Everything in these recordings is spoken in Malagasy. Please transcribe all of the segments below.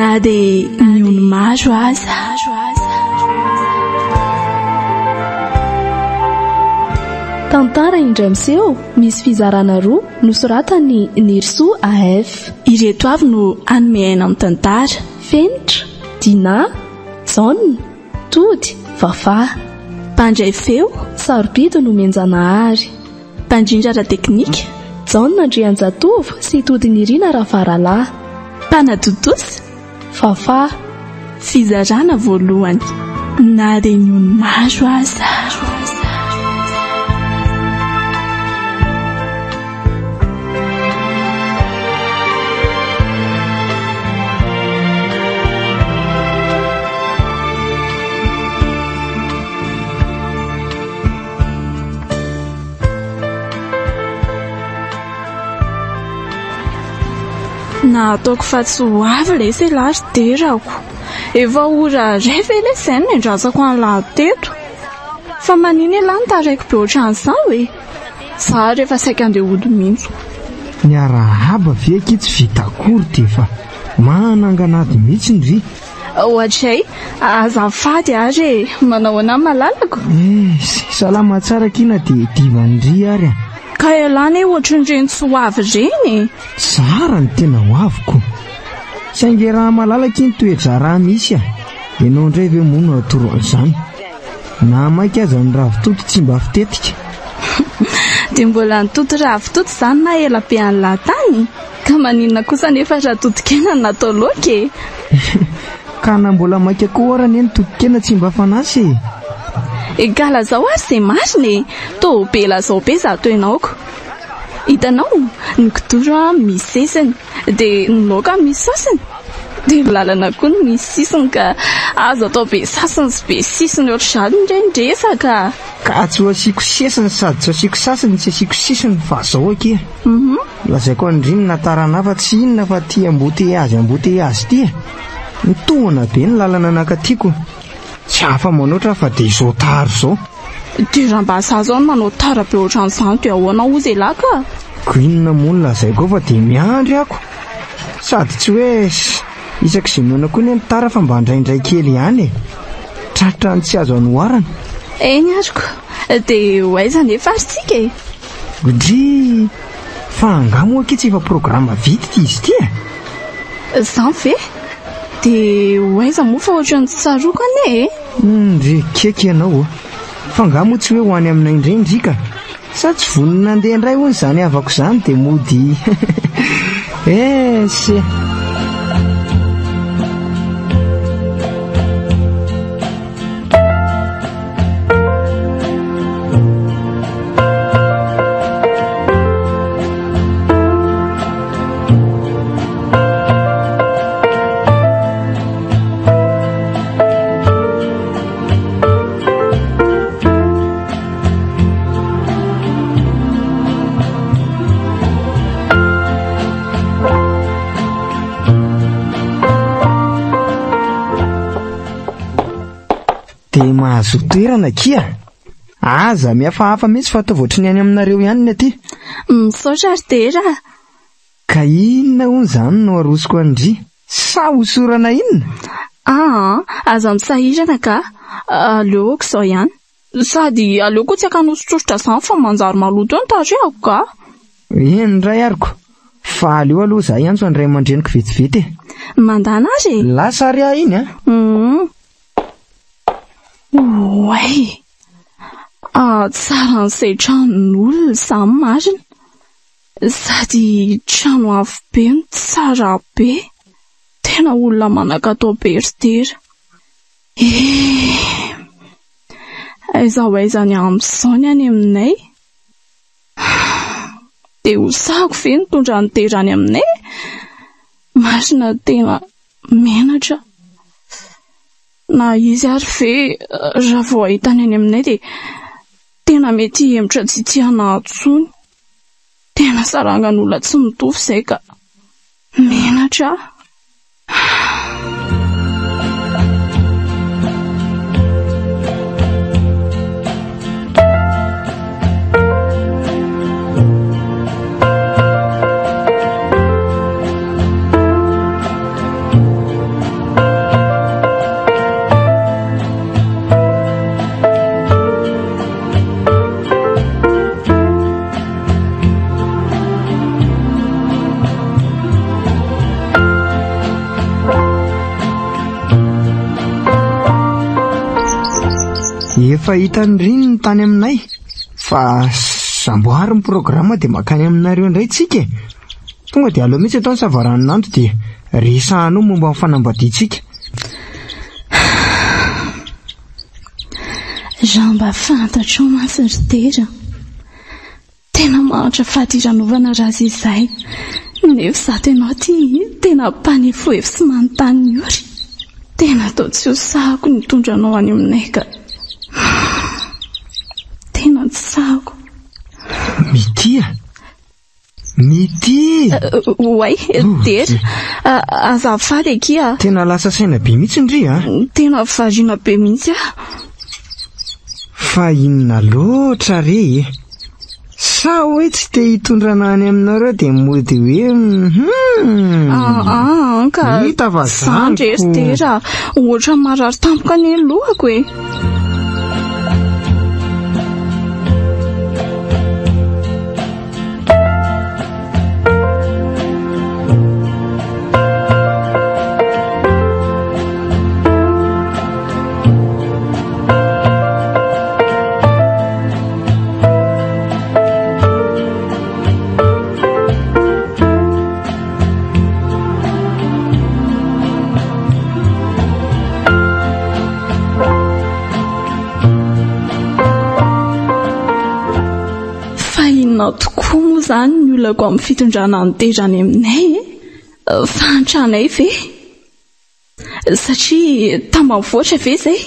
na dia ny ONY MARO AZA. Tantara Indray Miseho misy fizarana roa nosoratany Nirsoa AF. Ireto avy no hanomehana amin'ny tantara: fenitra, dina, jaune, tody, vafaha. Mpandray feo, sarobidy no menjanahary. Mpandrindra ara-teknika, jaune Andrianjatovo sy tody Nirina Ravaralahy. Mpanadodosy, vafaha. Fizarana voalohany: na dia ny ONY MARO AZA. Na ataoko fa tsy ho avy ilay selary terako. Efa ora ray ve ilay izay no andrasako an'lahy teto. Fa manina ialahy ny taraiko be ohatran'izao hoe. Za rehefa saika andeha hody mihitsy. Ny arahaba ve aky tsy vita akory dia fa mananganady mihitsy ny ry. Ohatray, azafady ary manao anahy malalako. Salama tsara kina dia divan-dry ary a. Ka ialahy ohatran'ireny tsy ho avy ireny. Tsara ny tena ho aviko. Saingy raha malalaka iny toetra raha misy a. Ianao indray ve moa no atoro an'izany. Na maika aza ny ravitoto tsy mba fitetika. Dia mbola nitoto ravitoto izany na ela be an'lahy tany. Ka maninona kosa nefa raha totokena natao laoka e. Ka na mbola maika koa arany ny totokena tsy mba fanasy e. Egala zao ary izay marina. Tô be lazao be za to ianaoko. Hitanao, ny kidoro misy sesiny, dia ny laoka misy sasiny, dia lalana koa no misy sisiny ka azo atao be sasiny sy be sisiny ohatr'izany indrendresaka. Ka tsy ho asiako sesiny sady tsy asiako sasiny tsy asiako sisiny fa zao aky. Lazaiko andriny natarana fa tsy inona fa ty amboteazy ty. Mitohana be ny lalana nakatiako. Tsy hafa manoatra fa dia izao taro izao. Dia raha mba sazo any manao tara be ohatran'izany dia ahoana ozy elaka. Ko inona moa no lazaiko fa dia miandry ako. Sady tsy hoe isaka izay noana koa ny tara fa mba indraindray kely ihany e. Tratra ny tsy azo anoharana. Eny ariko. Dia hoaiza nefa aritsika e. Dry fa angamo aky tsy efa programa vita izy ty e. Izany ve? Dia hoaiza moa fa ohatran'ny tsy tsarokany e. Ndry keky ianao. Fa angamo tsy hoe ho any aminay indray ndrika. Sa tsy vonona nandeha indray hono izany havako izany dia mody. Se dia mahazo toerana kia. Aza mihafahafa mihitsy fa atao voatry ny any aminareo ihany ny aty. Misaotra ary tera. Ka inona hono izany no arosoko andry? Sa hosorana inona? Aza misahirana ka. Aleoko izao ihany. Sady aleoko tsy akanosotsotra izany fa manjary maloto eo ny tarehako ka. Indray ariko. Fa aleo aloha za ihany so andray mandreniko vetivety e. Mandana ary e. Lasa ary ahy iny a. Way. Tsara n'izay tranon'olona izany marina. Sady trano avo be ny tsara be. Tena olona manan-katao be ry tera. Aiza ny amin'izao ny any aminay. Dia hosahako ve nitondra ny tera any aminay? Marina tena menatra. Na izy ary ve raha vao ahitany any aminay dia tena mety hemotra tsy tiana atsony. Tena sarangan'olona tsy mitovy izay ka menatra. efa hitany riny ny tany aminay fa samboary ny programa dia makany aminareo indray tsika tonga dia aloha mihitsy atao ny savaran'andro dia resahanao momba ny fanambadiantsika. Raha mba fantatro mahatsiritera tena mahatra fahatiaranovana razy izay nefa za tena ty tena mpanefoefo sy manontany ory tena atao tsy ho sahako ny tondranao any aminay ka tena tsy sahako. Mity oay dery azafady akia tena lasa saina be mihitsy ndry tena variana be mihitsy fa inona loatra re sa hoe tsy te hitondrana any aminareo dia mody hoe ka hita fa zandreritera ohatra marary tampoka ny lohako tokoa moa zany ny olako amin'ny fitondrana niterany aminay fahantranay ve satria tambamivoatra ve zay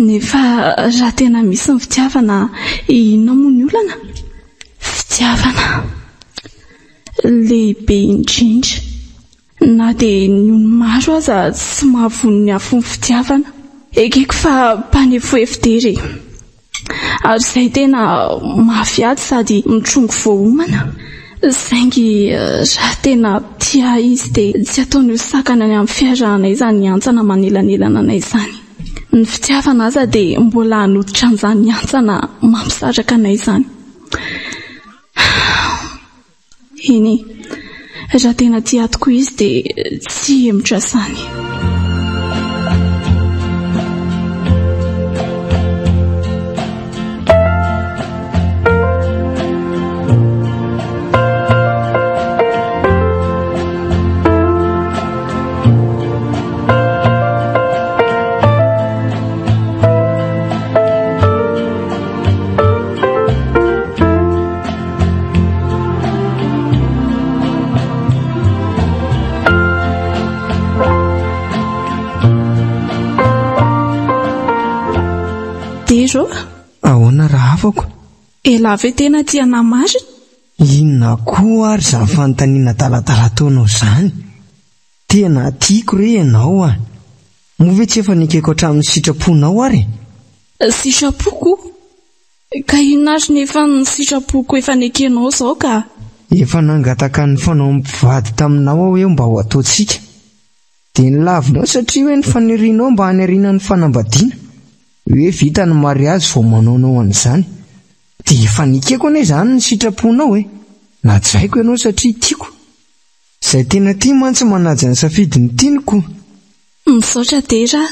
nefa raha tena misy ny fitiavana inona moa ny olana fitiavana lehibe indrindra na dia ny ony maro aza tsy mahavony ny afo ny fitiavana ekeko fa mpanefoefo dery ary izay tena mahafiady sady mitrongo voahomana saingy raha tena tia izy dia tsy ataony ho sakana any amin'ny fiarahanay izany ny antsana manelanelana anay izany ny fitiavana aza dia mbola hanoditra an'izany antsana mampisatraka anay izany. Eny raha tena tia tokoa izy dia tsy hemotra sany. Ahoana raha afako elave tena tia namarina inona koa ary izany fanontaniana talatala taonao izany tena tiako re ianao move tsy efa nikeko hatramin'ny sitraponao ary sitrapoko ka inona ary nefa ny sitrapoko efa nekenao izao ka efa nangataka ny fanao mpivady taminao hoe mba ho ataontsika dia nilavinao satria hoe ny fanirianao mba haniriana ny fanambadiana hoe vita ny mariazy vao manaonao an'izany dia efa nikeko anie izany ny sitraponao na tsy haiko ianao satria tiako izay tena tia mantsy manaja ny safidiny tianiko misaotra dera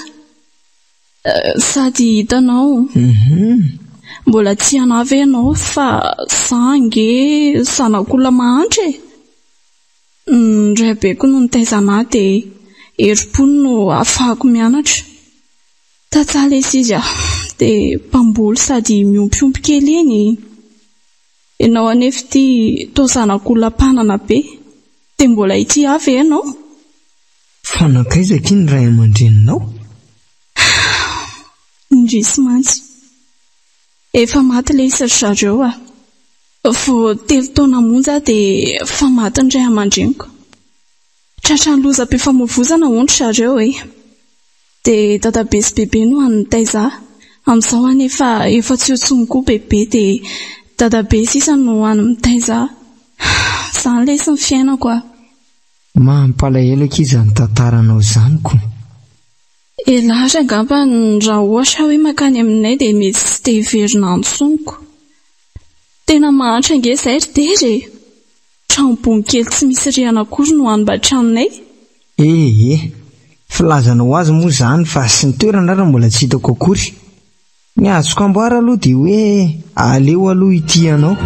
sady hitanao mbola tsy anavy ianao fa sange sanak'olona mahantra ndray be koa no nitaizana dia herim-pony no ahafahako mianatra tatsala izy dia mpamboly sady miompiompi kely eny ianao anefa ty toa zanak'olona mpanana be dia mbola ity avy ianao fanakaizaka iny ray aman-dreninao indrisy mantsy efa maty ilay isa zareo vao 3 taona monja dia fa maty ny ray aman-dreniko tratra ny lozam-pifamoivozana ondry zareo dia dadabe sy bebe no anitaiza amin'izao anefa efa tsy hotsony koa bebe dia dadabe sisa no any mitaiza izany ilay sy ny fiainako mampalahelo ankizy ny tantaranao izany koa elahatra angamba raha ohatra hoe makany aminay dia mety tsy te hiverina antsoniko tena mahantra ange izay ry dery tranombony kely tsy misy rihana akory no any mba tranonay filazanao azy moa izany fa sy ny toerana raha mbola tsy hitako akory Ny azoko amboara aloha dia hoe aleo aloha ity anao.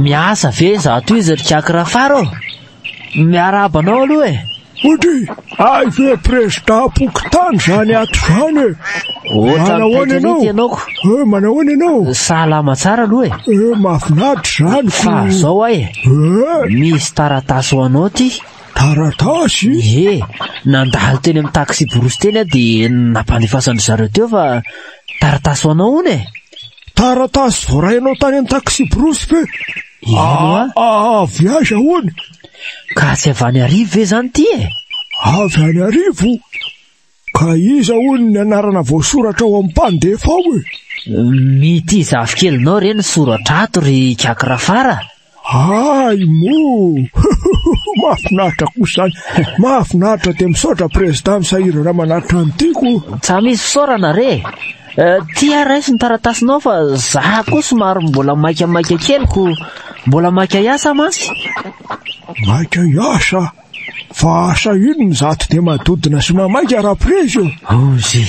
Miasa ve za toy izy rykiakrafaro miarabanao aloha e. Ody, ay ve président pokotany zany ato zany e. Ohatran'ny ianaoko. Manahoana ianao? Salama tsara aloha e. Mahafinaritra zany fa zao ahy misy taratasy ho anao ty. Taratasy? Nandalo teny amin'ny taxi borosy teny dia nampandefasandry zareo teo fa taratasy ho anao hony e. Taratasy voarainao tany amin'ny taxi borosy ve? Avy aza hony. Ka tsy avy any arivo ve zany ty e? Avy any arivo? Ka iza hony ny anarana voasoratra ao amin'ny mpandefa ao e? Mity zavykelinao reny soratra ato ry kiakrafara. Ay mo mahafinaritra kosa zany. Mahafinaritra dia misaotra président misahirana manaritra an'itiko. Tsa misy fisaorana re. Tia raisy ny taratasinao fa za koa somary mbola maika keliko. Mbola maika iasa masy. Maika iasa? Fa asa ino zato dia madodina sy mamaika raha-prezy io. Ozy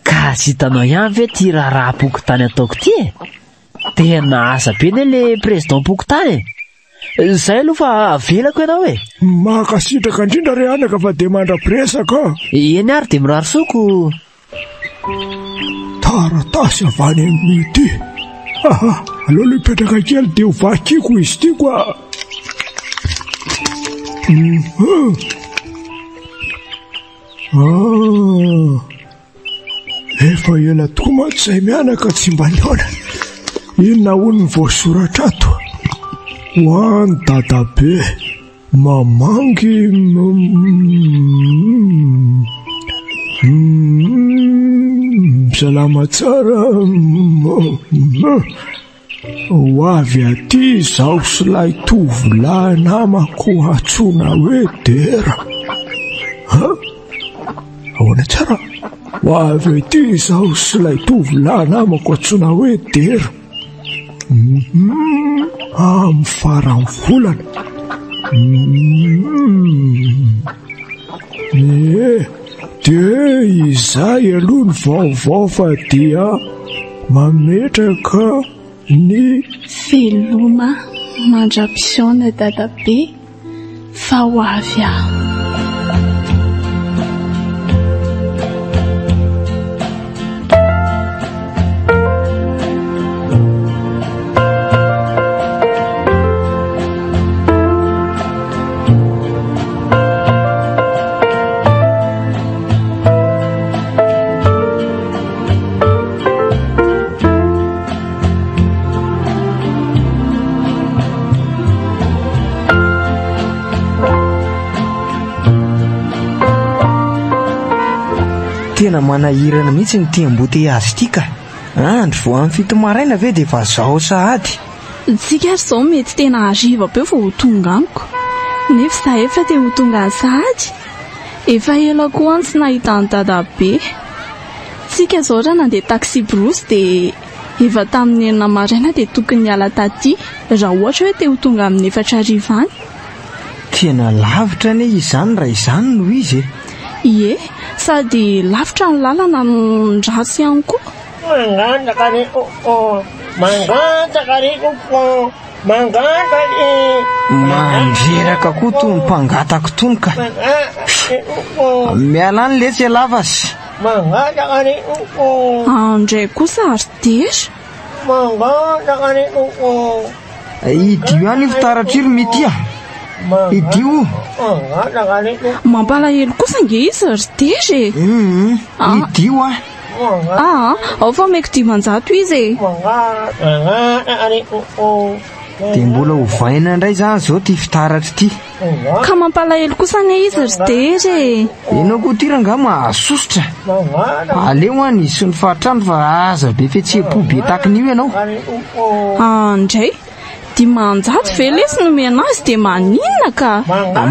ka sy hitanao ihany ve ty raha pokotany ataoko ty e? Tena asa be le président pokotany e. Zay aloha fa avelako ianao e. Makasitraka indrindra re anaka fa dia mandra-piresaka. Eny ary dia mirary soko. Taratasy avy any amin'ity. Aleo mipetraka kely dia ho vakiko izy ty koa. Efa ela tokoa mantsy izay mianaka tsy mba niona. Inona hono ny voasoratra ato? Ho any dadabe mamangy salama tsara ho avy aty zaho sy lay tovolahy namako antsoina hoe dera. Ahoana tsara? Ho avy aty zaho sy lay tovolahy namako antsoina hoe dera. Amin'ny farany volana. Dia izay aloha ny vaovao fa dia mametraka ny veloma mandra-pisaona dadabe fa ho avy aho. Tena manahirana mihitsy ny embouteillage ity ka. Andro vao amin'ny fito maraina ve dia fa zao sahady. Tsika ary zao mety tena hariva be vao ho tonga amiko. Nefa za efa dia ho tonga sahady. Efa ela koa any tsy nahita ny dadabe. Tsika zao raha nandeha taxi borosy dia efa tamin'ny 9 maraina dia tokony miala taty raha ohatra hoe te ho tonga amin'ny 4 ariva any. Tena lavitra ane izany raha izany no izy e. Ie, sady lavitra ny lalana ny ratsy ihany koa. Mandreraka koa toy ny mpangatako tony ka. Miala any letsy lavasy. Andray kosa ary detra. Idio any fitaratriro mity idio. Mampalahelo kosa nge izy ry detra e. Idio ao fa maiko 10 izy e. dia mbola hovaina indray zany zao ty fitaratra ity. Ka mampalahelo kosa ne izy ry tery. Ianao koa ty ranga mahasosotra. Aleo any sy ny fahatrano fa aza be fihetseham-po be takin'io ianao. Indray dia manjary ve lesy nomena azy dia maninona ka?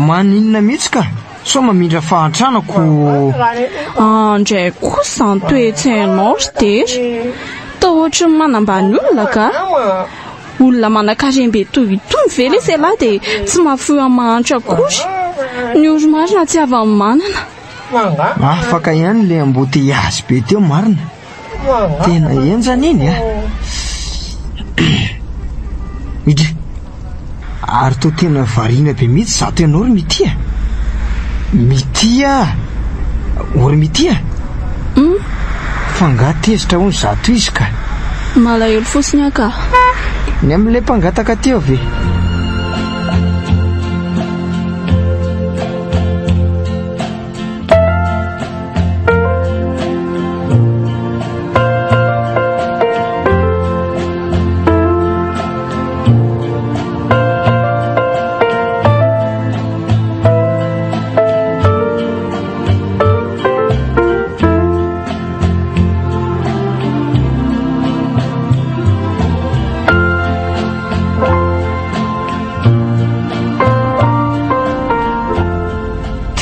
Maninona mihitsy ka? So mamindra fahatranako. Indray kosa ny toe-tsainao ry tery. Tao ohatry ny manambany olona ka? Olona manan-karembe toy ve lesy ialahy dia tsy mahafoy mahantra kosa. Ny oro-marina tsy avy manana. Afaka ihany ilay amboteiazy be teo marina. Tena enjana iny Midry. Ary to tena variana be mihitsy zato ianao ry mitia. Mitia? Ory mitia? Fangatezitra ho ny zato izy ka. Malahelo fotsiny aka. Ny amin'ilay mpangataka teo ve?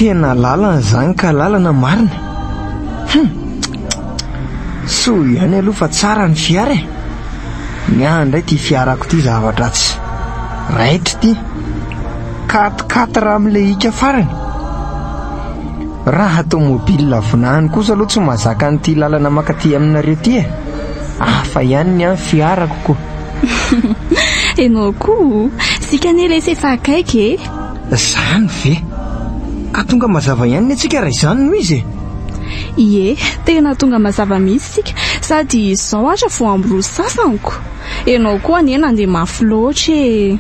Tena lalana zany ka lalana marina. So ihany aloha fa tsara ny fiara. Ny andray ty fiarako ty zavatra tsy raitra ty. 4x4 raha amin'ilay hika farany. Raha automobile vonahany kosa aloha tsy mahazaka an'ity lalana makaty aminareo ty. Hafa ihany ny amin'ny fiarako koa. Enao koa sika ne lesy efa akaiky Zany ve? Ka tonga mazava ihany ny antsika raha izany no izy. Ie, tena tonga mazava misy sika. Sady izao atra vo ambroa sasanko. Enao koa nena andeha mafy loatra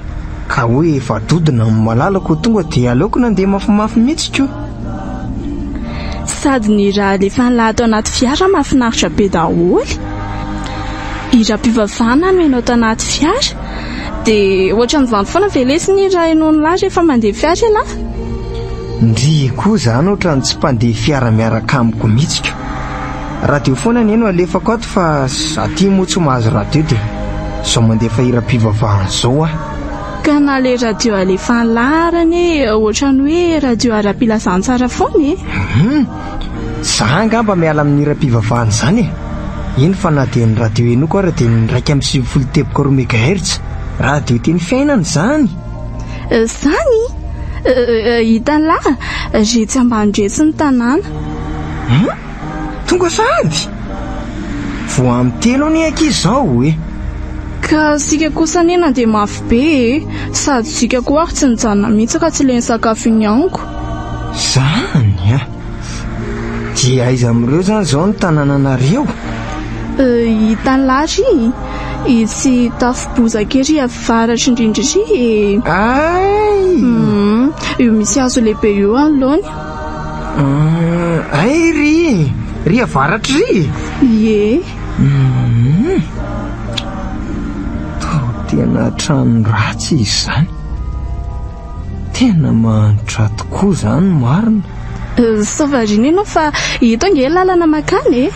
Ka hoe efa dodina amin'ny malalako tonga dia aleoko nandeha mafimafy mihitsy ko. Sady ny raha lefa nalato anaty fiara mahafinaritra be daholy. Ira-pivavahana no enao tanaty fiara. Dia ohatran'izany foana ve lesy ny raha enao nolaza efa mandeha fiara ialahy? Ndry koa zany ohatrany tsy mpandeha fiara miaraka amiko mihitsy ko. Radio foana ny eno alefako ato fa aty moa tsy mahazo radio dia sao mandefa ira-pivavahana zao Ka na le radio alefa larany ohatrany hoe radio ara-pilazantsara foana Za angamba miala amin'ny ira-pivavahana zany Iny fa na dia ny radio eno koa raha dia ny 1.7 teboka 2 MHz. Radio teny fiainana zany. Zany? Hitalahy, retsy ambandretsy ny tanàna. Tonga sady? Vo amin'ny telo ny ankizy zao hoe. Ka sika kosa nena dia mafy be sady sika koa ary tsy nijanona mihitsy ka tsy le nisakafo iny aniko. Zany dia aiza amin'ireo zany zao ny tanànanareo? Hitalahy itsy tafo-bozaka ery avaratry indrindry io misy hazo lehibe io anoloany. Ry avaratry Ie. Tena trano ratsy izy zany. Tena manitra tokoa zany marina. Savarina ianao fa hito ange lalana makany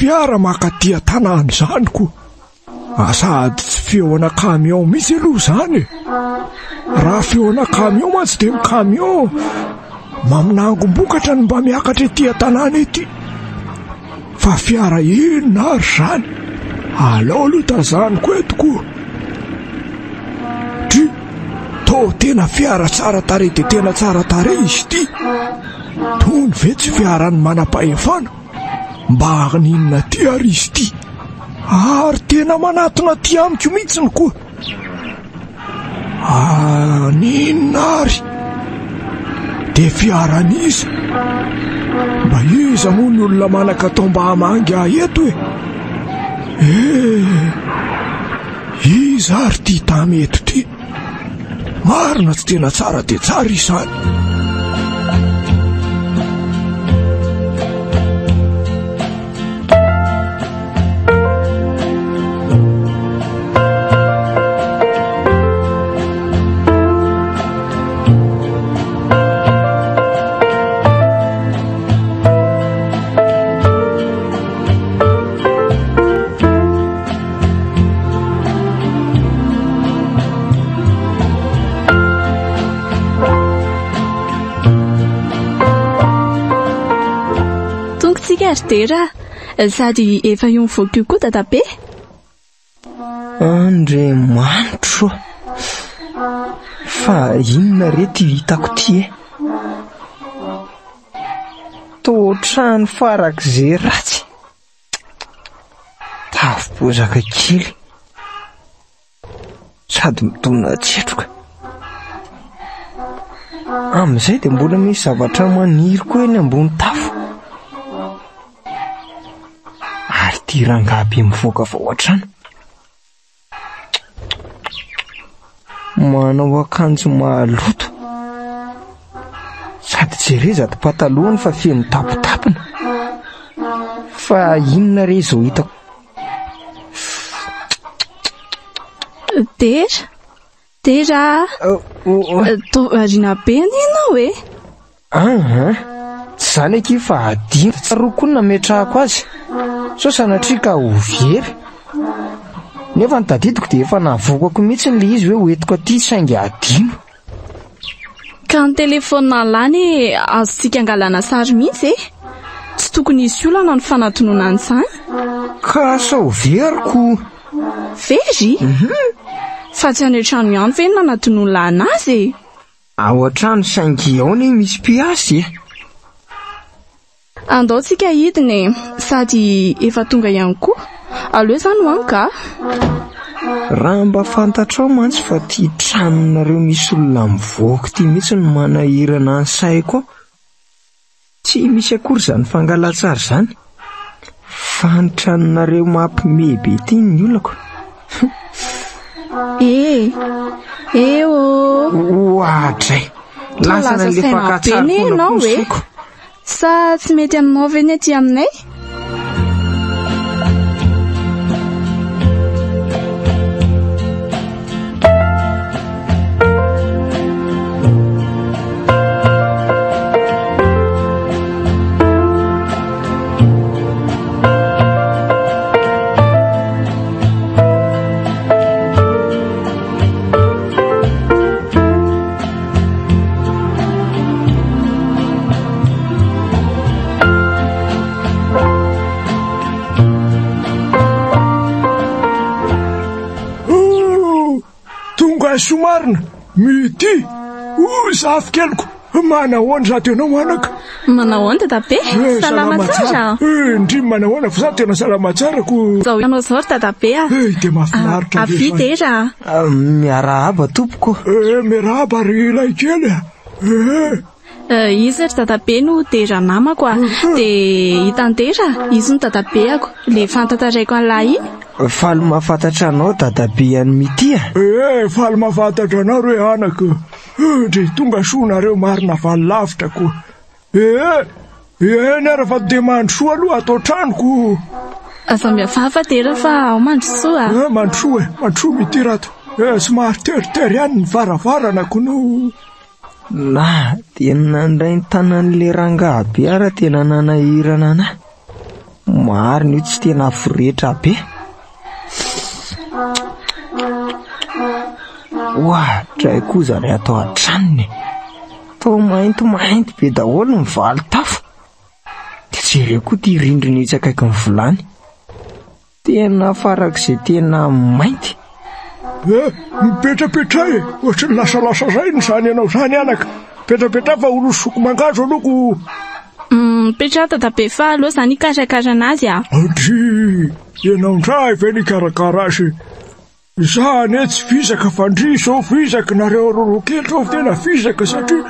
Fiara makatia tanàna zany ko. Sady tsy feona camion misy aloha zany. Raha feona camion mantsy dia camion maminangom-bokatra ny mba miakatra ety tanàna ety. Fa fiara inona ary zany? Alao aloha tazaniko eto koa. Tena fiara tsara tarehy dia tena tsara tarehy izy ity. Tony ve tsy fiara ny manam-pahefana? mba ninona ty ary izy ty ary tena manatona ty amiko mihitsiny koa. Ninona ary de fiaran'iza mba iza moa ny olona manakatao mba hamangy ahy eto iza ary ty tamy eto ty marina tsy tena tsara de tsara izany. Dera sady efa io mivoaka koa dadabe. Andriamanitra fa inona rety hitako ty totrano farak'izay ratsy tafibozaka kely sady mitona tsetroka amin'izay dia mbola misy zavatra maniry koa eny ambony tafo. Rangaby mivoaka vao an-trano manao akanjo maloto sady jerezady patalohany fa feno tapotapona fa inona re izao hitako. Dera tovariana be ianao tsy zany aky fa adino tsaroa koa nametrahako azy so sanatrika ho very nefa ny tadidiko dia efa navokako mihitsy le izy hoe hoentiko aty saingy adino ka ny telefona lany azontsika angalana sary mihitsy tsy tokony isy olana ny fanatonona an'izany ka sao veriko very fa tsy any an-trano ihany ve nanaton'olona anazy ao an-trano saingy ao ny misy piasy andaotsika hidiny sady efa tonga ihany koa aleo izany hoany ka raha mba fantatrao mantsy fa ty tranonareo misy olona mivoaka ty mihitsy no manahirana ny saiko tsy misy akory izany fangalatsara izany fa ny tranonareo mampimebe ty ny olako ohatray lasana le fankatsarana kosiko sa tsy mety aminao ve ny aty aminay somarina mity zafy keliko manahoana za tena manaka manahoana dadabe salama tsara ndrimy manahoana fa za tena salama tsarako zao ianao zao ry dadabe de mahafinaritra afidera miarahaba tompoko miarahaba ary ilay kely izy ry dadabe no dera namako dia hitantera izy no dadabeako le fantataraiko an'lahy iny faly mahafantatra anao dadabe any mity faly mahafantatra anao reo anako dre tonga soanareo marina valy lavitra koa niara fa de mandro soa aloha atao tranoko aza miafafa dera fa ao mandro soa mandro soa mity rato somary teritery ihany ny varavarana kono na dia nandray ny tanan'le rangabe ara tena nanahirana anahy marina io tsy tena aforetra be ohatray koza ray atao an-tranony tao mainty be daholo ny valy tafo dia jereo koa ty rindrina itsy akaiky ny volany tena farak'izay tena mainty mipetrapetra ohatra ny lasalasa zay ny zany ianao zany anaka petrapetra fa olosoko mangazo aloko Petra tadabe fa aloha zany ikarakara anazy a. Andry, ianao ndray ve nikarakara azy? Zany tsy fisaka fandry sao fisaka nareo rorokely sao tena fisaka satria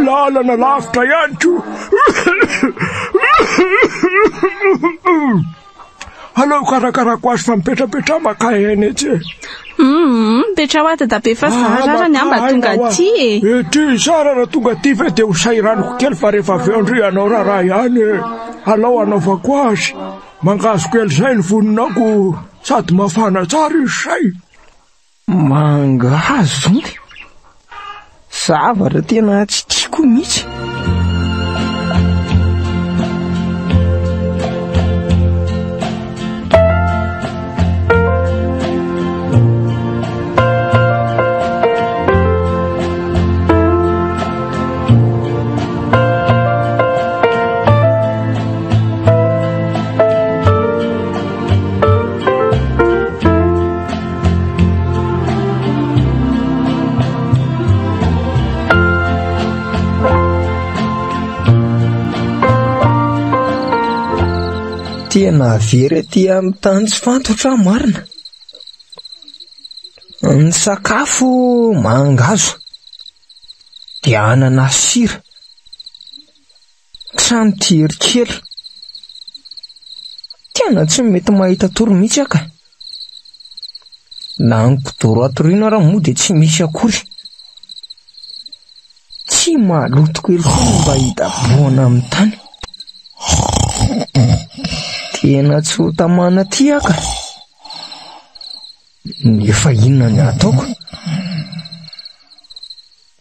lalana lavitra ihany ko. Aleo karakarako azy fa mipetrapetra maka eny etsy. Petra ho tadabe fa zara ny amba tonga aty e. Ety zara raha tonga aty ve dia ho sairaniko kely fa rehefa avy eo ndry anao raharaha ihany e. Alao anaovako azy. Mangazo kely zay ny voninako sady mafana tsara izy say. Mangazo ny zavatra tena tsy tiako mihitsy. Tena very aty amin'ny tany tsy fantotra marina. Ny sakafo mangazo dia anana sira, trano tirikely. Tena tsy mety mahita toro mihitsy aka. Na ny kidoro atoriana raha moa dia tsy misy akory. Tsy maloto kely mba hitaboana amin'ny tany. Tena tsy ho tamana ty aka. Nefa inona ny ataoko?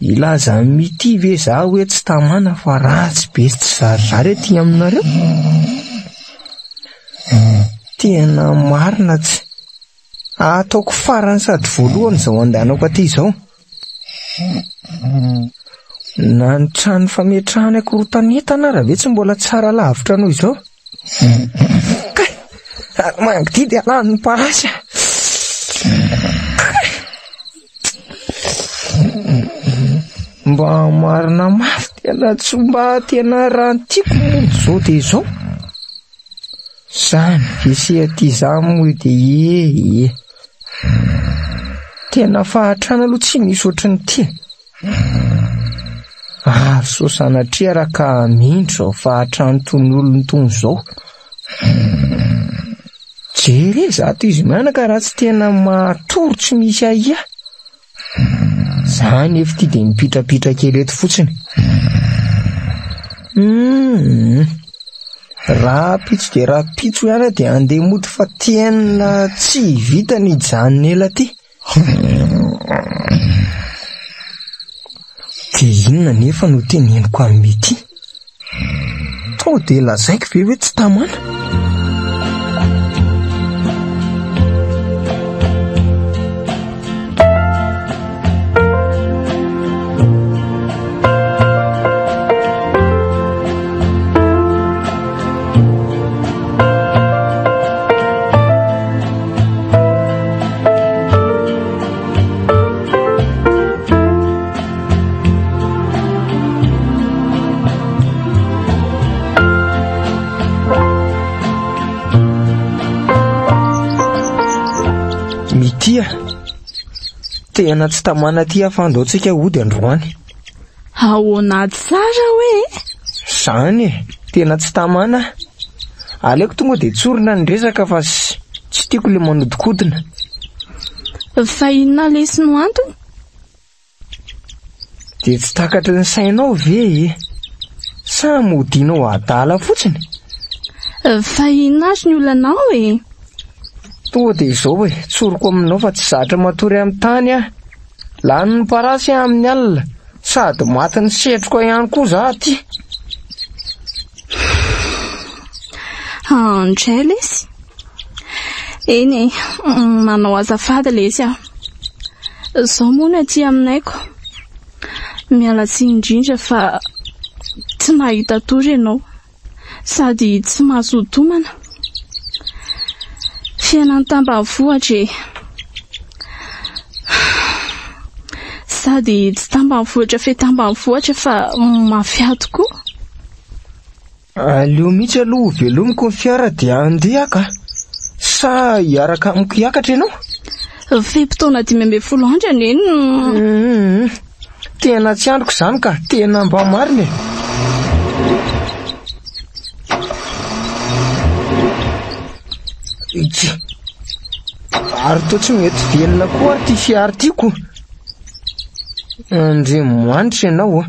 Ilaza mity ve za hoe tsy tamana fa ratsy be tsy zarizary aty aminareo? Tena marina tsy. Ataoko farany sady voalohany izao andehanako aty izao. Na ny trano fametrahana korontanetana raha ve tsy mbola tsara lavitra noho izao? Mangididy alany ny parasy. Mba marina mafy tena tsy mba tena raha ny tiako mody zao dia izao. Zany vese aty za moa dia tena fahatrana aloha tsy misy ohatran'ny ty. So sanatria raha ka mindro zao fahatrano tony olony tony zao. Jere zato izy mianaka raha tsy tena matoro tsy misy ahia. Zany efa ty dia mipitrapitra kely eto fotsiny. Raha pitso dia raha pitso ihany dia andeha mody fa tena tsy vita ny hijanona ela ty. Dia inona nefa no teneniko amin'ny ity? To dia lazaiko ve hoe tsy tamana? Tena tsy tamana ty afandaontsika ody androany. Ahoana tsara hoe? Zany tena tsy tamana. Aleoko tonga dia tsorina ny resaka fa tsy tiako le manodikodina. Fa inona lesy no antony? Dia tsy takatry ny sainao ve? Sa modianao adala fotsiny? Fa inona azy ny olanao e? Tonga dia izao hoe tsoriko aminao fa tsy zatra matory amin'ny tany aho. Lany ny parasy amin'ny alina sady maty ny setroka ihany koa za aty. Indray lesy. Eny manao azafady lesy aho. Izao moa ny aty aminaiko. Miala tsiny indrindra fa tsy nahita tory ianao sady tsy mahazoto homana. Fiainany tambanivohitra e. Sady tsy tambanivohitra fe tambanivohitra fa mafia tokoa. Aleo mihitsy aloha velomiko ny fiara dia andeha ka. Sa hiaraka amiko hiakatra ianao? Fepitaona 5 andro aneny. Tena tsy androko izany ka, tena mba marina. Ary toa tsy mety velona koa ary ty fiara tiako. Andriamanitra ianao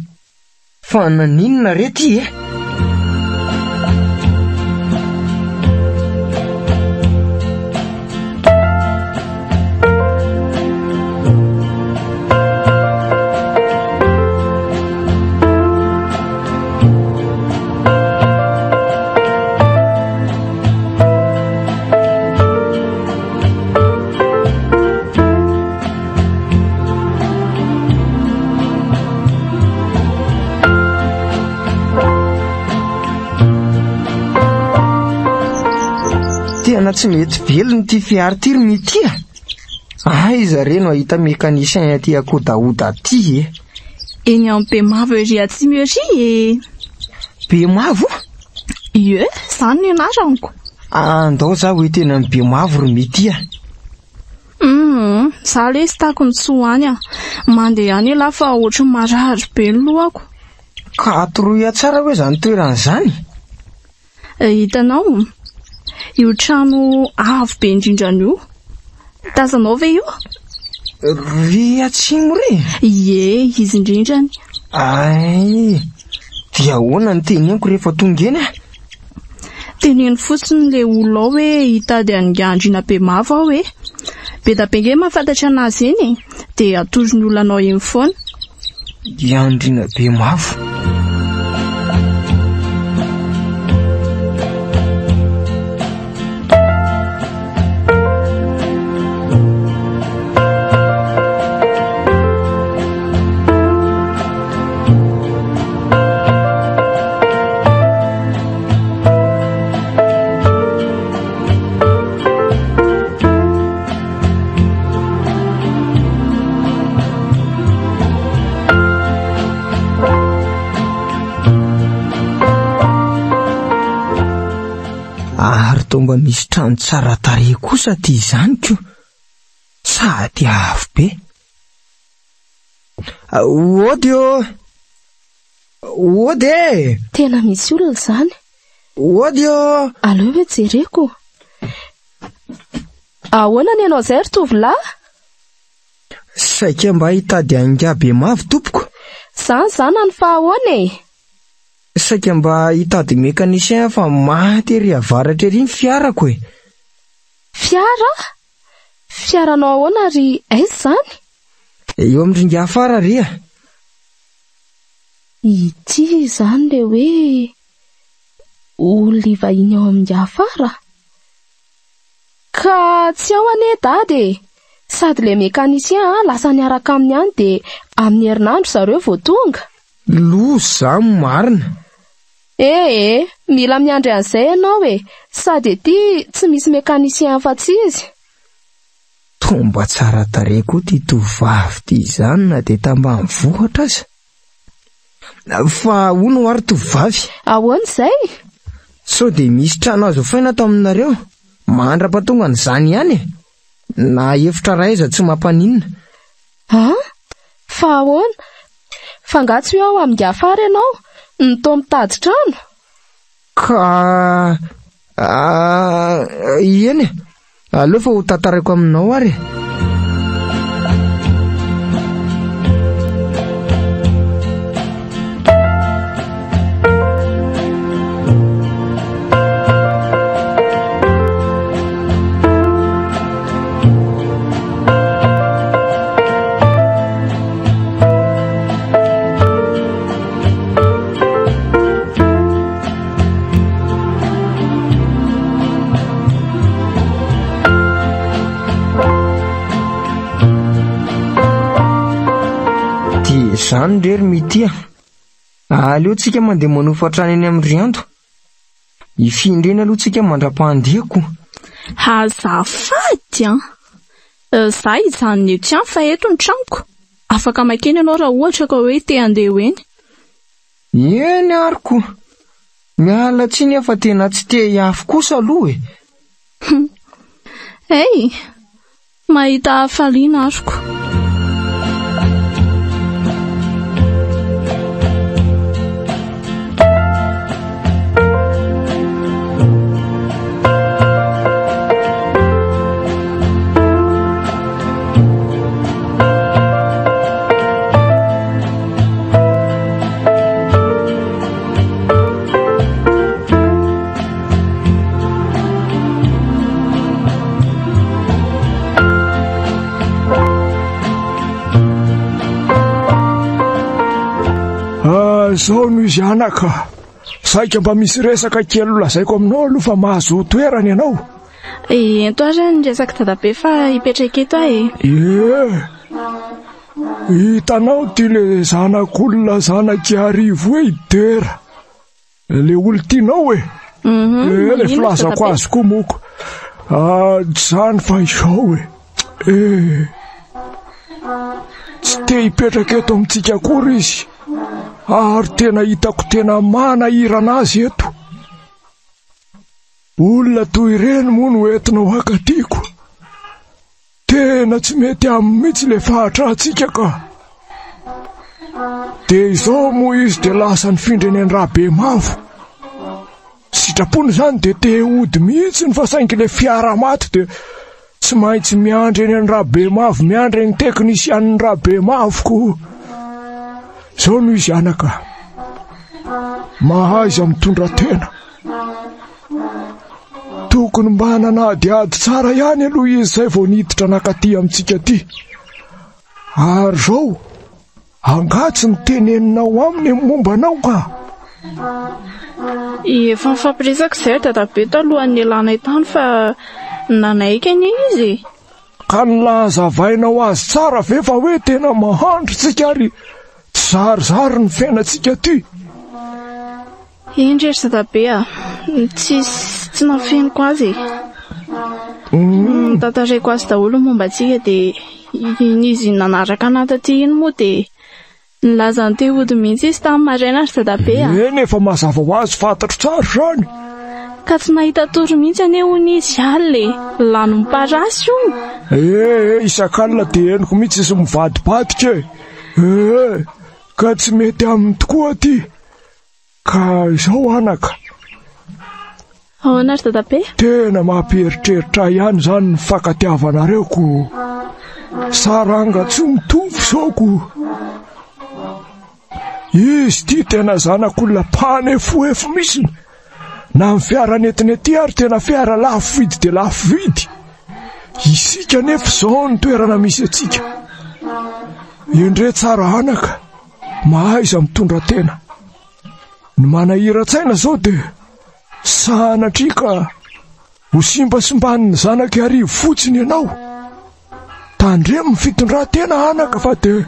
fa naninona re ty Tena tsy mety velona ty fiara ty mitia. Iza reno ahita mekanisien aty akodaoda aty Eny amin'ny Bemavo ery atsimo ery Bemavo? Ie, izany ny anarako. Andao za hoe tena amin'ny Bemavo ry mitia. Za le sy tako ny tsoany mandeha any lafa ohatry marary be ny lohako. Ka atoroya tsara hoe zany toerana zany. Hitanao io trano avo be indrindran'io, tazanao ve io? Ry atsimo re? Ie, izy indrindrany. Dia ahoana ny teneniko rehefa tonga eny Teneny fotsiny le olona ao hoe hitady angandrina Bemavo ao be da be nge mahafantatra anazy eny dia atozony olona anao eny foana. Andrina Bemavo. Mba misy trano tsara tarehy kosa ty izany ko. Sady avo be. Ody Tena misy olona izany. Ody Aleo hoe jereko. Ahoana ny anao izay ry tovolahy? Saika mba hitady anga Bemavo tompoko. Zana ny fahahoana Saika mba hitady mekanisien fa maty ery avaratra ery ny fiarako Fiara? Fiaranao ahoana ry aiza zany? Eo amindringa afara ry Ity zany le hoe olona vahiny ao amin'ny afara. Ka tsy ao ane dady sady le mekanisien lasa niaraka aminy any de amin'ny herinandro zareo vao tonga. Loza marina. Mila miandry an'izay ianao sady ety tsy misy mekanisien afa-tsy izy. Tomba tsara tarehy koa ty tovavy ty izany na dia tambanivohitra aza. Fa hono ary tovavy? Ahoana izay? Sao dia misy trano azo faina taminareo mandra-patonga an'izany ihany na hevitra raiza tsy mampaninona. Fa ahoana? Fangatsy ao amin'ny afara ianao nitao mitady trano? Ka eny aleo fa ho tantarako aminao ary. Zany rery mitia. Aleotsika mandeha manofatrany eny amin'ny riando. Ifindrena aloha tsika mandra-pahandihako. Azafady za izany eto ihany fa eto ny tranoko. Afaka makeny ianao raha ohatra ka hoe te handeha eny. Eny ariko. Miala tsiny fa tena tsy te hiafy kosa aloha e. Hey, mahita hafaliana azoko. Zao no izy anaka, saika mba misy resaka kely lazaiko aminao aloha fa mahazo toerana ianao. Ento aza ny resaka dadabe fa hipetraka eto e. Hitanao ty le zanak'olona zanaky arivo hoe idera, le olo tianao e. Le filazako azy koa moko, zany fa izao e. Tsy te hipetraka eto amintsika akory izy, ary tena hitako tena manahirana azy eto. Olona toy ireny moa no entinao akatiko, tena tsy mety aminy mihitsy le fahatrantsika ka. De izao moa izy de lasa nifindra eny Andrabemavo. Sitrapony zany de te hody mihitsy ny fasaingy le fiara maty de tsy maintsy miandry eny Andrabemavo, miandry eny teknisian'ny Andrabemavoko. Zao no izy anaka, mahaiza mitondra tena. Tokony mba nanadiady tsara ihany aloha izy zay vao niditra nakaty amintsika ty. Ary zao angatsy ny teneninao aminy mombanao ka. Efa nifampiresaka izay dadabe talohan'ny elanay tany fa nanaikany izy. Ka nilazavainao azy tsara ve fa hoe tena mahandro tsika ary zarizary ny fiainantsika ty. Indray dadabe tsy nafeniko azy. Tantaraiko azy daholo momba antsika de izy nanaraka anaty iny moa de nilazany te hody mihitsy izy tamin'ny maraina azy dadabe. Efa mazava ho azy fantatro tsara zany. Ka tsy nahita tory mihitsy anehoany izy ale lano miparasy io. Isan-kalina de henoko mihitsy izy mivadibadika e. Ka tsy mety aminy tokoa ty. Ka izao anaka, ahoana ry dadabe? Tena mampieritreritra ihany zany ny fankatiavanareo ko. Saranga tsy mitovy zao ko. Izy ty tena zanak'olona mpanefoefo misy. Na ny fiara nentinety ary tena fiara lafo vidy de lafo vidy. Isika nefa zao ny toerana misy atsika. Indray tsara anaka, mahaiza mitondra tena. Ny manahira-tsaina zao de sanatrika ho simbasimban'ny zanaky arivo fotsiny ianao. Tandremo ny fitondran-tena anaka fa de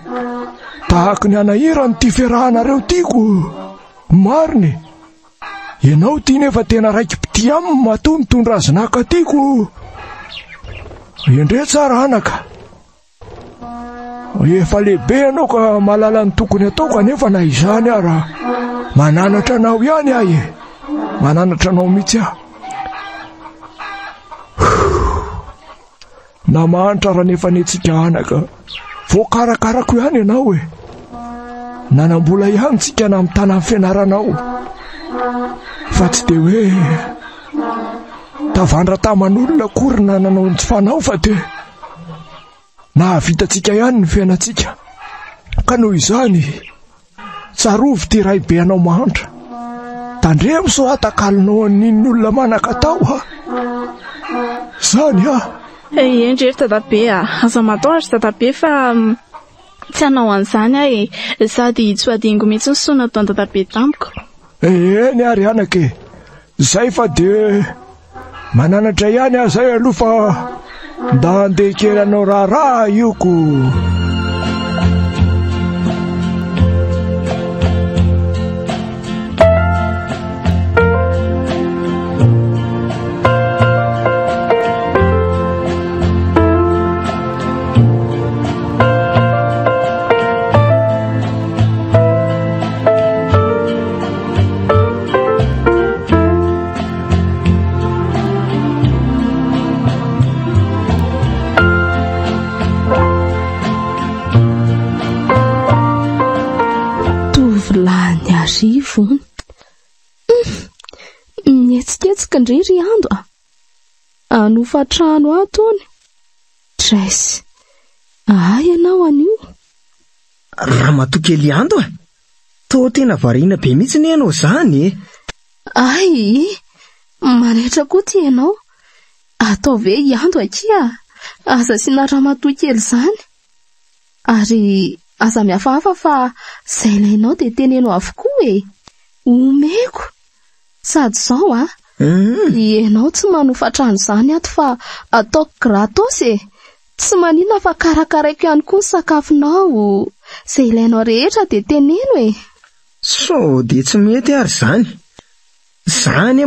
tahaka ny anahira ny ty fiarahanareo tiako. Mariny, ianao ty nefa tena raiky piti aminy matoa mitondra azy naka tiako. Indray tsara anaka, efa lehibe ianao ka malala ny tokony atao kanefa na izany ara mananatra anao ihany ahy e. Mananatra anao mihitsy aho. Na manitra raha nefa netsika anaka, voakarakarako ihany ianao e. Nanambola ihany tsika na amin'ny tanan'ny fianaranao. Fa tsy de hoe tavandra taman'olona akory na nanao ny tsy fanao fa de nahavitatsika ihany ny fiainantsika. Ka noho izany tsarovy ty ray be anao mahantra. Tandremo so atakalinao an'iny olona manan-katao ha. Zany ha. Indray dadabe aza matahotra dadabe fa tsy hanao an'izany ahy sady tsy adingo mihitsy ny sona ataony dadabe tamiko. Ny ary anake, zay fa de mananatra ihany aho zay aloha fa nda andeha kely anao raharaha io ko. miketsika indray ry ando anofatrano atony Tracy. Ianao anio raha matokely ando to tena variana be mihitsy ny ianao zany marehetra koa ty ianao atao ve iando akia aza sina raha matokely zany ary aza miafahafa fa zay ilainao de teneno avokoa omeko sady zao ianao tsy manofatrano zany ato fa ataoko gratos tsy manina fa karakaraiko ihany koa ny sakafonao zay ilainao rehetra de teneno so de tsy mety ary zany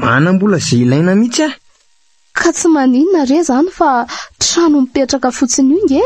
manambola zay ilaina mihitsy ka tsy maninona re zany fa trano mipetraka fotsiny io nge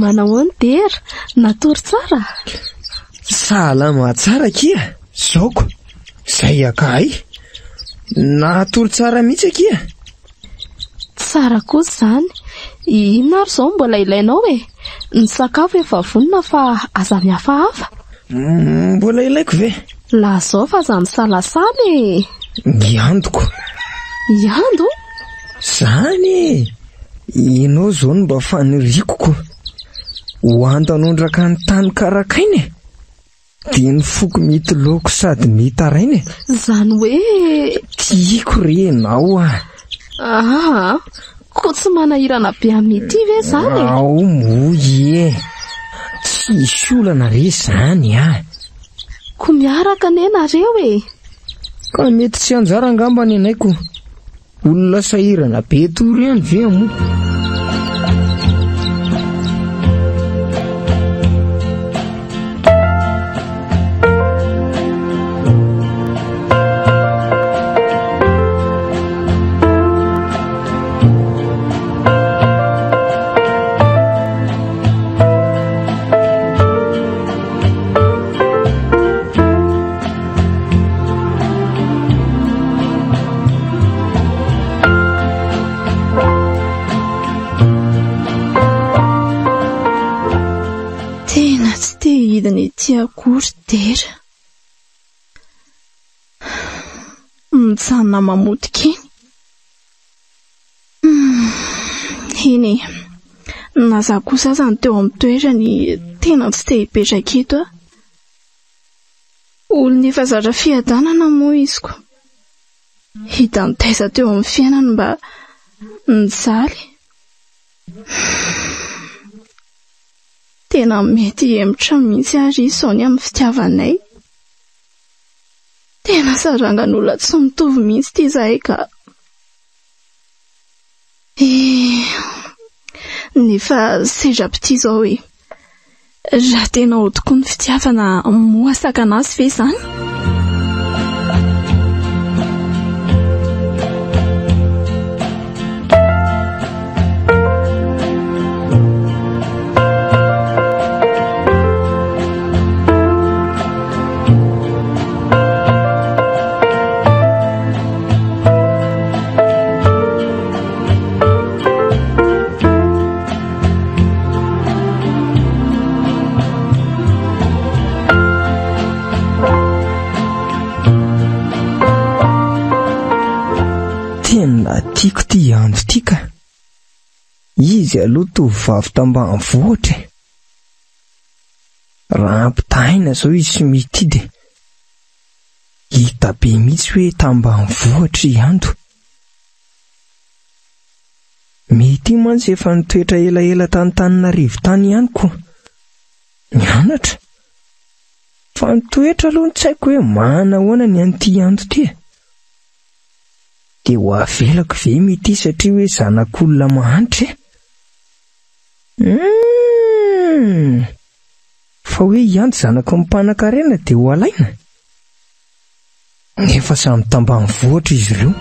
Manahoana dera natory tsara salama tsara kia zaoko zay akay natory tsara mihitsy kia tsara kosa zany inona ary zao mbola ilainao ny sakafo efa vonona fa aza miafahafa mbola ilaiko ve la zao fa aza misalasala iandoko iando zany inao zao no mba fanirikoko hoanto anondraka ny tany karakainy dia ny foko mety loko sady mety arainy zany hoe tiako renao ko tsy manahirana be amin'ity ve zany ao moy tsy isy olana re zany ko miaraka nenareo ka mety tsy anjara angamba ny anaiko olona sahirana be tory ihany ve mo Ity akory dera mijanona mamotika iny naza kosa zany teo amin'ny toerany tena tsy te hipetraka eto olona efa zatra fiadanana moa izy ko hita nitaiza teo amin'ny fiainany mba nijaly tena mety emotra mihitsy ary izao ny amin'ny fitiavanay tena sarangan'olona tsy mitovy mihitsy ity izahay ka nefa sedrapity izao raha tena odiko ny fitiavana moasaka anazy ve zany tiako ty andro tika izy aloha tovovavy tambanivohitra raha ampitahaina zao izy sy mety de hita be mihitsy hoe tambanivohitra iandro mety mantsy efa nitoetra elaela tany-taninarivo tany ihany koa mianatra fa nitoetra aloha tsy haiko hoe manahoana ny an'ity andro ty de ho avelako ve mety satria hoe zanak'olona mahantra fa hoe ianty zanako mimpanan-karena dia ho alaina. Nefa samy tambany vohatra izy ireo.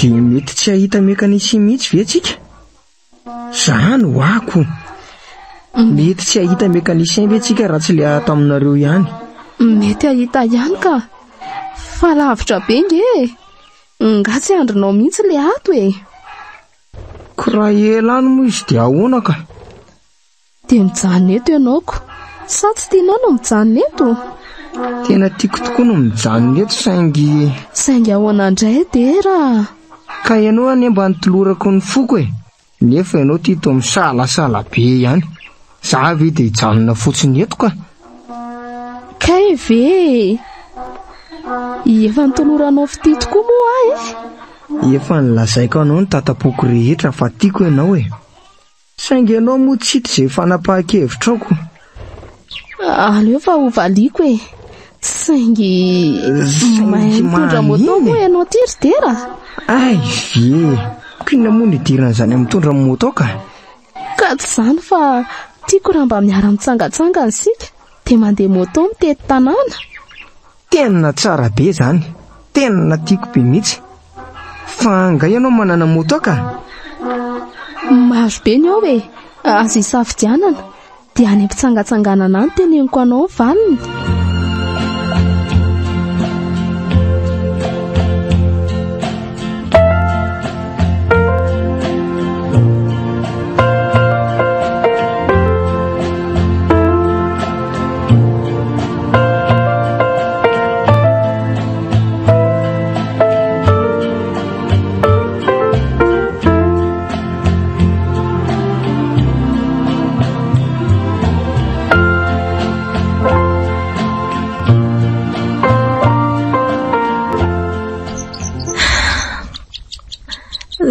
Dia mety tsy hahita mekanisy mihitsy ve tsika? Zany ho ako. Mety tsy hahita mekanisy ve tsika raha tsy le ato aminareo ihany? Mety hahita ihany ka. Fa lavitra be nge. Nga tsy andronao mihitsy le ato e. Koraha elany moa izy dia ahoana ka? Dia mijanona eto ianaoko. Sa tsy tianao no mijanona eto? Tena tiako tokoa no mijanona eto saingy ahoana indray dera. Ka ianao any mba nitolorako ny foko e. Nefa ianao tito misalasala be ihany. Za ve dia hijanona fotsiny eto ka? Kay ve? Efa nitoloranao fity tokoa moa e. Efa nilazaiko anao ny tatapoko rehetra fa tiako ianao e. Saingy ianao moa tsy hita izay fanapahan-kevitrako. Aleo fa ho valiko e. Saingy mahay mitondra moto moa ianao tiry dera. Ay ve, kina moa ny dirana izany mitondra moto ka? Ka tsy izany fa tiako raha mba miara mitsangatsangana isika dia mandeha moto mitety tanàna. Tena tsara be izany, tena tiako be mihitsy. Fa nga ianao manana moto ka? Maro be ny ao e, azo hisafidianana dia any am-pitsangatsanganana any teneniko anao valiny.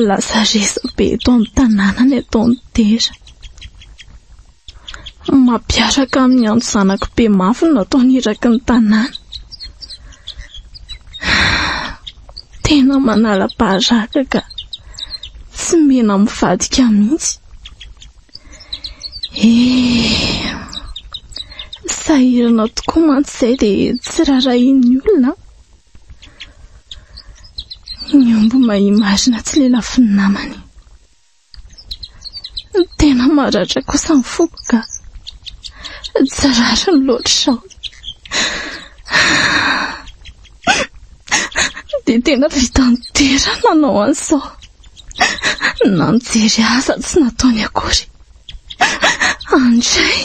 Lazaresa be eto amin'ny tanàna ny ataony dera. Mampiaraka amin'ny andro zanako be mafy no ataony iraky ny tanàna. Tena manala-paharaka ka tsy mena mivadika mihitsy. Sahirana tokoa mantsy izay dia tsy rarahin'ny olona. Ny omby mahimazina tsy lelafin'ny namany. Tena maratra kosa ny foko ka tsy rarany loatra sao. Dia tena vita nitera nanao an'izao. Nanjery asa tsy nataony akory. Indray.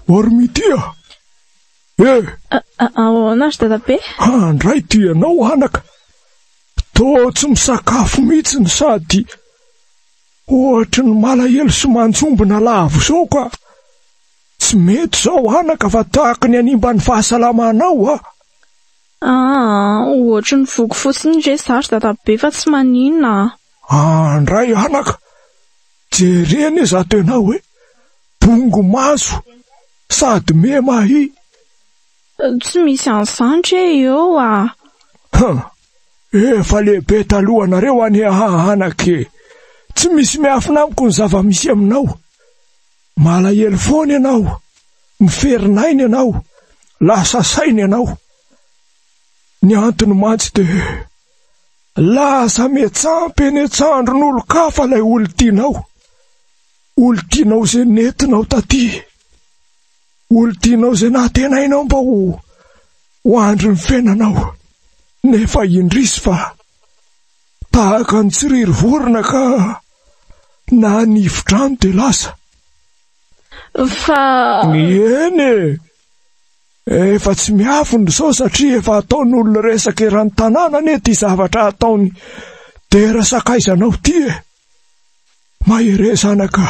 Ormitia. Ahoana ry dadabe? Indray ty ianao anaka. Tô tsy misakafo mihitsy ny sady ohatra ny malahelo sy manjombona lavo zao ka. Tsy mety zao anaka fa tahaka ny hanimba ny fahasalamanao ohatra ny voko fotsiny re sary dadabe fa tsy maninona. Indray anaka. Jereny iza tena hoe bongo maso sady me mahi. Tsy misy an'izany re eo Efa lehibe talohanareo any anake. Tsy misy miafina amiko ny zava-misy aminao. Malahelo foana ianao. Miferinainy ianao, lasa sainy ianao. Ny antony mantsy dia lasa miatsampy eny an-tsandron'olo kafa ilay olo tianao. Olo tianao izay nentinao taty. Olo tianao izay natenainao mba ho andro ny fiainanao. Nefa indrisy fa tahaka ny tsiriry vorona ka na nifodrano dia lasa. Fa eny efa tsy miafiny izao satria efa ataon'olona resaka eran'ny tanàna ane ty zavatra ataony dera sakaizanao ty e. Mahere zanaka.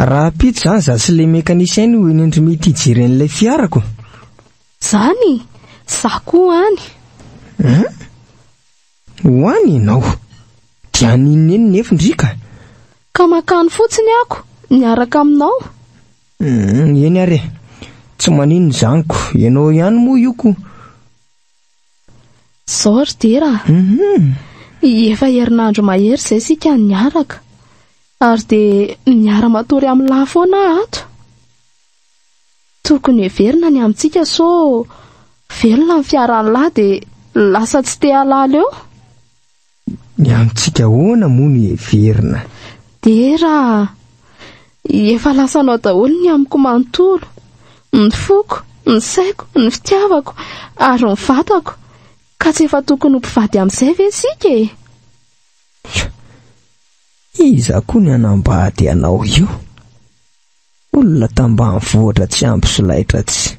Raha pitsy zany za sy le mécanicien ho indry mety hijeren'ilay fiarako. Zany, za koa any. Ho any ianao? Dia nineny nefindrika. Ka makany fotsiny ako, miaraka aminao. Eny are, tsy manino zaniko, ianao ihany moa io ko. Zao ry dera. Efa herinandro mahery izay sika niaraka. Ary dia miara-matory amin'ny lafoana ato. Tokony heverina ny amintsika so velona ny fiarany lahy dia lasa tsy te halala eo. Ny amintsika hoana moa ny heverina. Dera, efa lasanao daholo ny amiko manontolo, ny foko, ny saiko, ny fitiavako, ary ny vatako. Ka tsy efa tokony ho mpivady amin'izay ve sika e? Iza koa ny anambady anao io? Olona tambanivohitra tsy ampy solaitra tsy.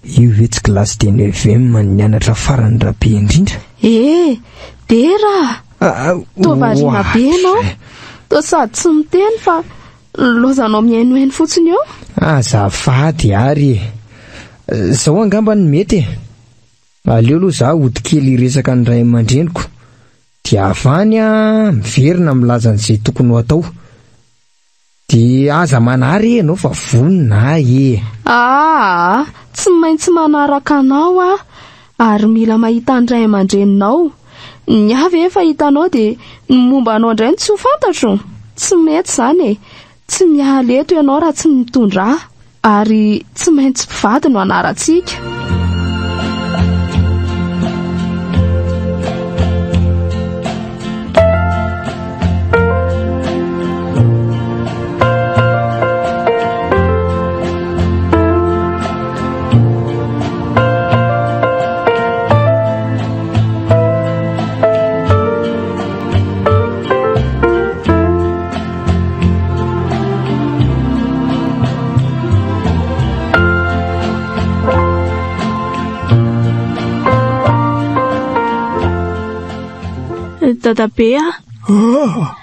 Io ve tsy kilasy de 9e ny mianatra farany rabe indrindra? Dera! Toa variana be ianao. Toa sady tsy miteny fa lozanao mihainohaino fotsiny eo. Azafady ary e. Zao angamba ny mety e. Aleo aloha za hody kely resaka ny ray aman-dreniko. Dia avany miverina milaza an'izay tokony ho atao. Dia aza manary ianao fa vonina e. Tsy maintsy manaraka anao ary mila mahita ny ray aman-dreninao. Ny avy efa hitanao dia ny momba anao indray tsy ho fantatro. Tsy mety izany e. Tsy mialeto ianao raha tsy mitondra ary tsy maintsy mpivady no anarantsika. Dadabe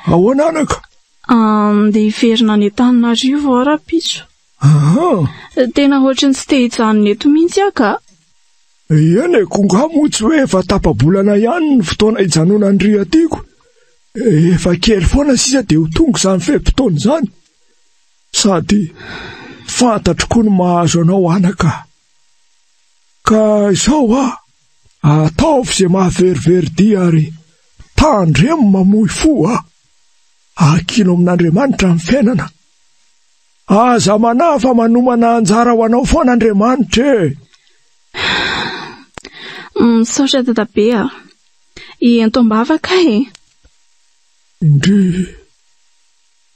ahoana anaka? Dia hiverina ny Antananarivo ara-pitso. Tena ohatrany tsy te hijanona eto mihitsy aka. Eny e, konga moa tsy hoe efa tapa-bolana ihany ny fotoana hijanonan'ny atiako. Efa kely foana sisa dia ho tonga izany fe-potoana izany. Sady fantatro koa ny mahazo anao anaka. Ka izao ataovy izay mahaverivery ary tandremo mamoy fo akino amin'Andriamanitra ny fiainana. Aza manafa manomana anjara ho anao foana Andriamanitra e. Misaotra dadabe iantoam-bavaka e. Indry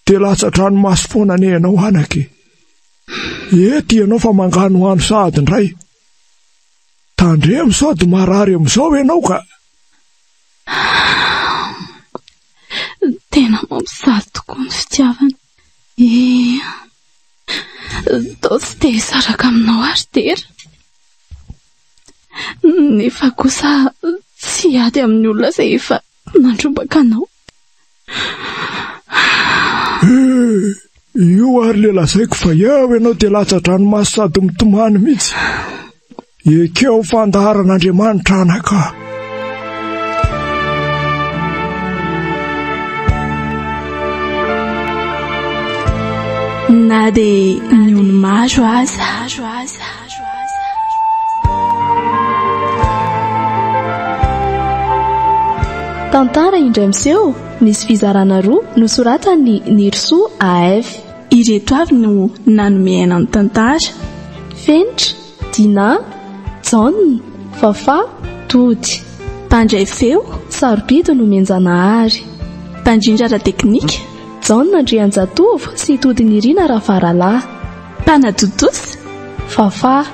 dia latsa-dranomasy foana ne ianao anaka e. Ety ianao fa mangano ano sady indray. Tandremo sady marary amin'izao ianao ka. Tena mampisaly tokoa ny fitiavana. Toa tsy te hisaraka aminao ary tera. Nefa kosa tsy ady amin'ny olona izay efa nandrobaka anao. io ary le lazaiko fa eo ianao dia latsa-dranomasy sady mitomany mihitsy ekeo fandaharan'Andriamanitra anaka. Na dia ny ONY MARO AZA. Tantara Indray Miseho nisy fizarana roa nosoratany Nirsoa AF. Ireto avy no nanomeana ny tantara: Fenitra, Dina, John, Fafa, Tody. Mpandray feo Sarobidy no menjanahary. Mpandrindrara teknika John Andrianjatovo sy Tody Nirina Ravaralahy. Mpanadodosy Fafa.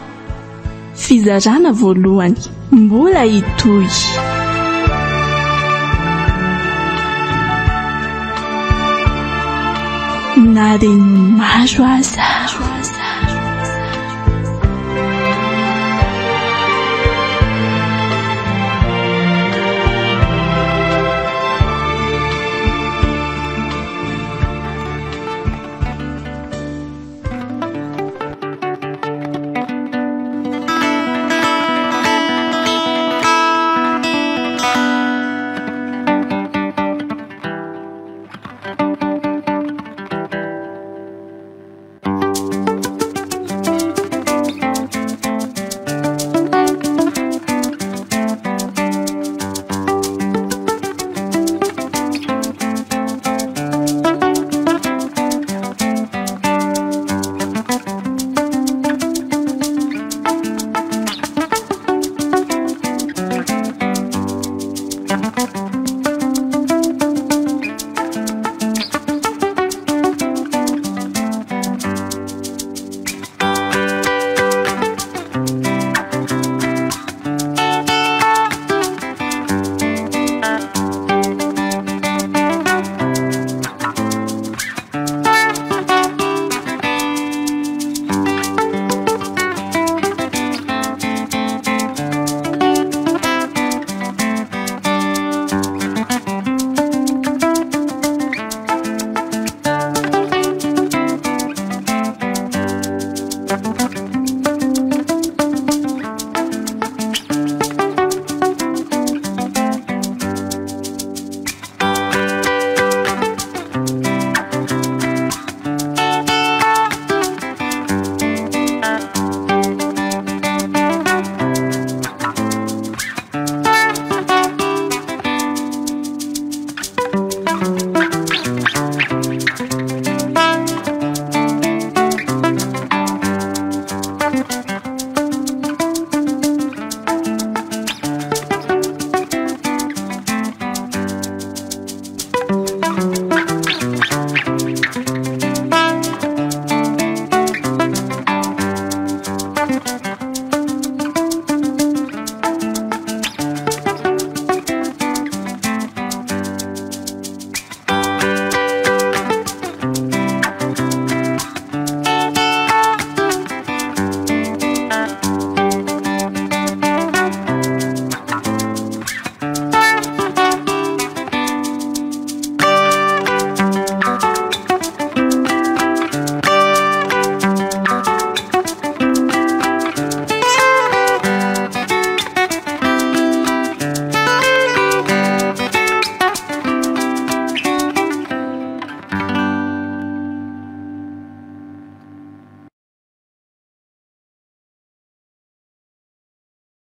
Fizarana voalohany mbola hitohy. Na dia ny ONY MARO AZA.